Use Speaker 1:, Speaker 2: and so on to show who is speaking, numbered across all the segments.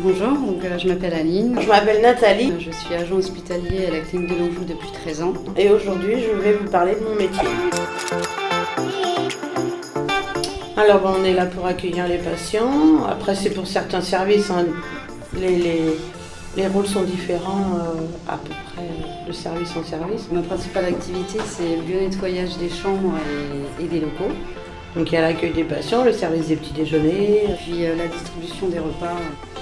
Speaker 1: Bonjour, je m'appelle Aline.
Speaker 2: Je m'appelle Nathalie.
Speaker 1: Je suis agent hospitalier à la clinique de l'Anjou depuis 13 ans.
Speaker 2: Et aujourd'hui, je vais vous parler de mon métier. Alors, on est là pour accueillir les patients. Après, c'est pour certains services. Les rôles sont différents à peu près de service en service.
Speaker 1: Ma principale activité, c'est le bio-nettoyage des chambres et des locaux.
Speaker 2: Donc, il y a l'accueil des patients, le service des petits déjeuners.
Speaker 1: Puis la distribution des repas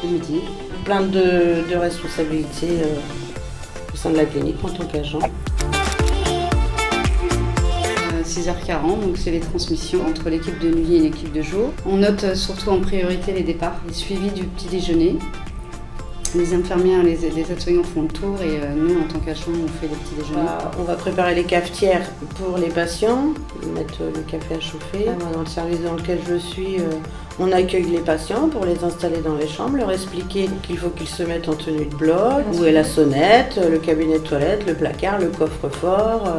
Speaker 1: le midi.
Speaker 2: Plein de responsabilités au sein de la clinique en tant qu'agent.
Speaker 1: 6h40, donc c'est les transmissions entre l'équipe de nuit et l'équipe de jour. On note surtout en priorité les départs, les suivis du petit déjeuner. Les infirmières, les aides-soignants font le tour et nous, en tant qu'agents, on fait les petits déjeuners.
Speaker 2: On va préparer les cafetières pour les patients, mettre le café à chauffer. Moi, dans le service dans lequel je suis, on accueille les patients pour les installer dans les chambres, leur expliquer qu'il faut qu'ils se mettent en tenue de bloc, où est la sonnette, le cabinet de toilette, le placard, le coffre-fort,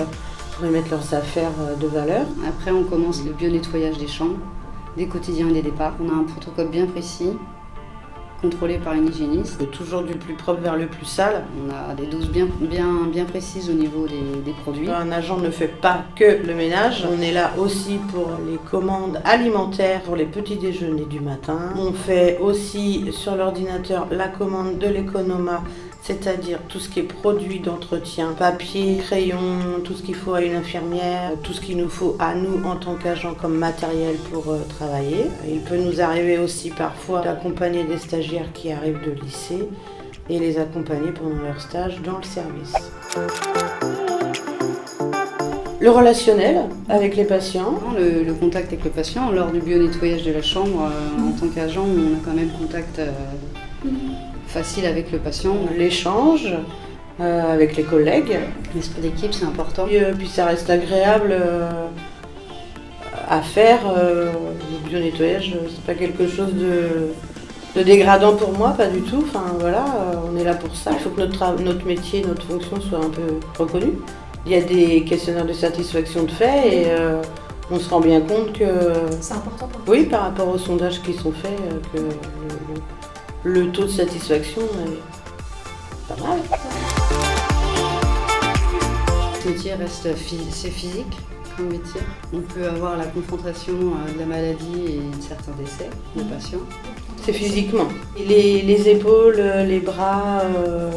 Speaker 2: pour y mettre leurs affaires de valeur.
Speaker 1: Après, on commence le bio-nettoyage des chambres, des quotidiens et des départs. On a un protocole bien précis, contrôlé par une hygiéniste.
Speaker 2: Toujours du plus propre vers le plus sale.
Speaker 1: On a des doses bien précises au niveau des produits.
Speaker 2: Un agent ne fait pas que le ménage. On est là aussi pour les commandes alimentaires, pour les petits déjeuners du matin. On fait aussi sur l'ordinateur la commande de l'économa, c'est-à-dire tout ce qui est produit d'entretien, papier, crayon, tout ce qu'il faut à une infirmière, tout ce qu'il nous faut à nous en tant qu'agents comme matériel pour travailler. Il peut nous arriver aussi parfois d'accompagner des stagiaires qui arrivent de lycée et les accompagner pendant leur stage dans le service. Le relationnel avec les patients.
Speaker 1: Le contact avec le patient, lors du bio-nettoyage de la chambre, en tant qu'agent, on a quand même contact facile avec le patient.
Speaker 2: L'échange avec les collègues.
Speaker 1: L'esprit d'équipe, c'est important.
Speaker 2: Puis ça reste agréable à faire. Le bio-nettoyage, c'est pas quelque chose de dégradant pour moi, pas du tout. Enfin voilà, on est là pour ça. Il faut que notre métier, notre fonction soit un peu reconnue. Il y a des questionnaires de satisfaction de fait et on se rend bien compte que...
Speaker 3: C'est important pour vous.
Speaker 2: Oui, par rapport aux sondages qui sont faits, que le taux de satisfaction est pas mal.
Speaker 1: Ce métier reste c'est physique comme métier. On peut avoir la confrontation de la maladie et de certains décès de patients.
Speaker 2: C'est physiquement. Les épaules, les bras,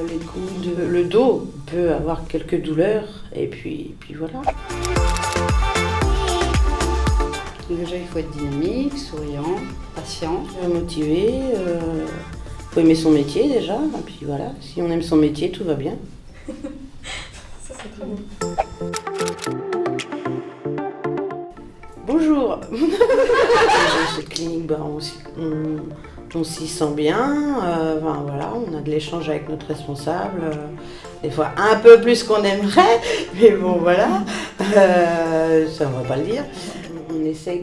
Speaker 2: les coudes, le dos peut avoir quelques douleurs et puis voilà.
Speaker 1: Déjà, il faut être dynamique, souriant, patient.
Speaker 2: Motivé, faut aimer son métier déjà, et puis voilà, si on aime son métier, tout va bien.
Speaker 3: Ça, c'est très bon.
Speaker 2: Bonjour. Cette clinique, on s'y sent bien, voilà, on a de l'échange avec notre responsable, des fois un peu plus qu'on aimerait, mais bon voilà, ça on va pas le dire. On essaye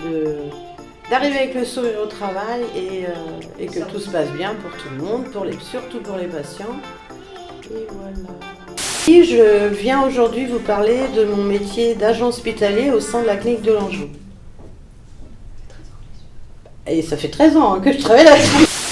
Speaker 2: d'arriver avec le sourire au travail et que tout se passe bien pour tout le monde, surtout pour les patients. Et voilà. Et je viens aujourd'hui vous parler de mon métier d'agent hospitalier au sein de la clinique de l'Anjou. Et ça fait 13 ans que je travaille là-dessus.